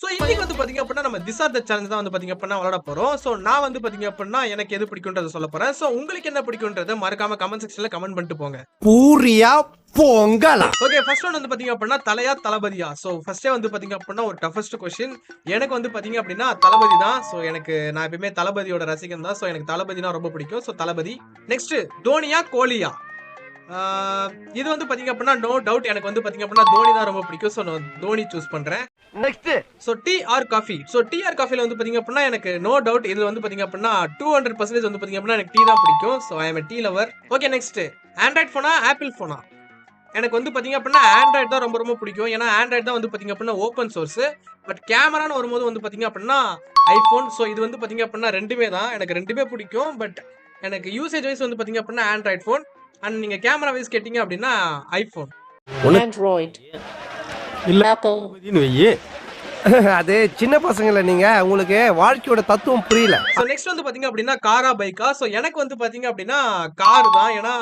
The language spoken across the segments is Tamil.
சோ இன்னைக்கு வந்து பாத்தீங்க அப்படின்னா நம்ம திஸ் ஆர் த சேலஞ்ச் தான் வந்து பாத்தீங்க அப்படின்னா விளையாட போறோம். சோ நான் வந்து பாத்தீங்க அப்படின்னா எனக்கு எது பிடிக்கும்ன்றத சொல்ல போறேன். சோ உங்களுக்கு என்ன பிடிக்கும்ன்றத மறக்காம கமெண்ட் செக்ஷன்ல கமெண்ட் பண்ணிட்டு போங்க. பூரியா பொங்கலா. ஓகே, ஃபர்ஸ்ட் ஒன் வந்து பாத்தீங்க அப்படின்னா தலையா தளபதியா. சோ ஃபர்ஸ்டே வந்து பாத்தீங்க அப்படின்னா ஒரு டஃபஸ்ட் கொஸ்டின். எனக்கு வந்து பாத்தீங்க அப்படின்னா தளபதி தான். சோ எனக்கு நான் எப்பவுமே தளபதியோட ரசிகன் தான். சோ எனக்கு தளபதினா ரொம்ப பிடிக்கும். சோ தளபதி. நெக்ஸ்ட் தோனியா கோலியா. ஆ, இது வந்து பாத்தீங்க அப்படின்னா நோ டவுட் எனக்கு வந்து பாத்தீங்க அப்படின்னா தோனி தான் ரொம்ப பிடிக்கும். சோ நான் தோனி சூஸ் பண்றேன். Next so tea or coffee. So tea or காஃபில வந்து பாத்தீங்க அப்படின்னா எனக்கு நோ டவுட் இதுல வந்து பாத்தீங்க அப்படின்னா 200% வந்து பாத்தீங்க அப்படின்னா எனக்கு டீ தான் பிடிக்கும். So I am a tea lover. Okay, next android போனா ஆப்பிள் போனா. எனக்கு வந்து பாத்தீங்க அப்படின்னா ஆண்ட்ராய்டு தான் ரொம்ப ரொம்ப பிடிக்கும். ஏன்னா ஆண்ட்ராய்டு தான் வந்து பாத்தீங்க அப்படின்னா ஓப்பன் சோர்ஸ். பட் கேமரான்னு வரும்போது வந்து பாத்தீங்க அப்படின்னா ஐபோன். சோ இது வந்து பாத்தீங்க அப்படின்னா ரெண்டுமே தான் எனக்கு ரெண்டுமே பிடிக்கும். பட் எனக்கு யூசேஜ் வைஸ் வந்து பாத்தீங்க அப்படின்னா ஆண்ட்ராய்டு போன். அண்ட் நீங்க கேமரா வைஸ் கேட்டீங்க அப்படின்னா ஐபோன். Android, இல்ல Apple, வெய்யி. அது சின்ன பசங்கள நீங்க உங்களுக்கு வாழ்க்கையோட தத்துவம் புரியல. சோ நெக்ஸ்ட் வந்து பாத்தீங்க அப்படின்னா காரா பைக்கா. சோ எனக்கு வந்து பாத்தீங்க அப்படின்னா கார் தான். ஏன்னா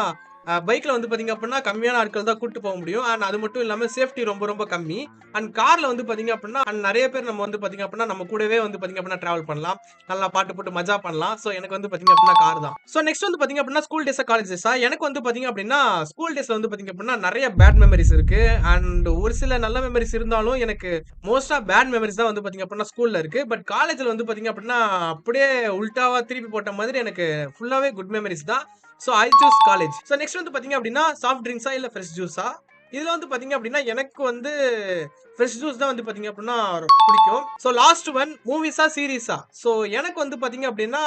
பைக்ல வந்து பாத்தீங்க அப்படின்னா கம்மியான ஆட்கள் தான் கூட்டு போக முடியும். அண்ட் அது மட்டும் இல்லாம சேஃப்டி ரொம்ப ரொம்ப கம்மி. அண்ட் கார்ல வந்து பாத்தீங்க அப்படின்னா நிறைய பேர் நம்ம வந்து பாத்தீங்க அப்படின்னா நம்ம கூடவே வந்து பாத்தீங்க அப்படின்னா டிராவல் பண்ணலாம். நல்லா பாட்டு போட்டு மஜா பண்ணலாம். சோ எனக்கு வந்து பாத்தீங்க அப்படின்னா கார் தான். சோ நெக்ஸ்ட் வந்து பாத்தீங்க அப்படின்னா ஸ்கூல் டேஸா காலேஜ் டேஸா. எனக்கு வந்து பாத்தீங்க அப்படின்னா ஸ்கூல் டேஸ்ல வந்து பாத்தீங்க அப்படின்னா நிறைய பேட் மெமரிஸ் இருக்கு. அண்ட் ஒரு சில நல்ல மெமரிஸ் இருந்தாலும் எனக்கு மோஸ்டா பேட் மெமரிஸ் தான் வந்து பாத்தீங்க அப்படின்னா ஸ்கூல்ல இருக்கு. பட் காலேஜ்ல வந்து பாத்தீங்க அப்படின்னா அப்படியே உல்டாவா திருப்பி போட்ட மாதிரி எனக்கு ஃபுல்லாவே குட் மெமரிஸ் தான். So I choose college. So next வந்து பாத்தீங்க அப்படின்னா சாஃப்ட் ட்ரிங்க்ஸா இல்ல ஃப்ரெஷ் ஜூஸா. இதுல வந்து பாத்தீங்க அப்படின்னா எனக்கு வந்து ஃப்ரெஷ் ஜூஸ் தான் வந்து பாத்தீங்க அப்படின்னா பிடிக்கும். சோ லாஸ்ட் ஒன் மூவிஸா சீரிஸா. சோ எனக்கு வந்து பாத்தீங்க அப்படின்னா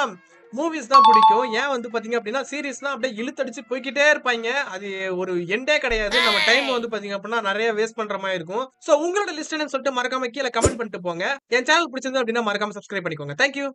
மூவிஸ் தான் பிடிக்கும். ஏன் வந்து பாத்தீங்க அப்படின்னா சீரிஸ்னா அப்படியே இழுத்தடிச்சு போய்க்கிட்டே இருப்பாங்க. அது ஒரு எண்டே கிடையாது. நம்ம டைம் வந்து பாத்தீங்க அப்படின்னா நிறைய வேஸ்ட் பண்ற மாதிரி இருக்கும். சோ உங்களோட லிஸ்ட் என்னன்னு சொல்லிட்டு மறக்காம கீழே கமெண்ட் பண்ணிட்டு போங்க. என் சேனல் பிடிச்சிருந்தா அப்படின்னா மறக்காம சப்ஸ்கிரைப் பண்ணிக்கோங்க. தேங்க்யூ.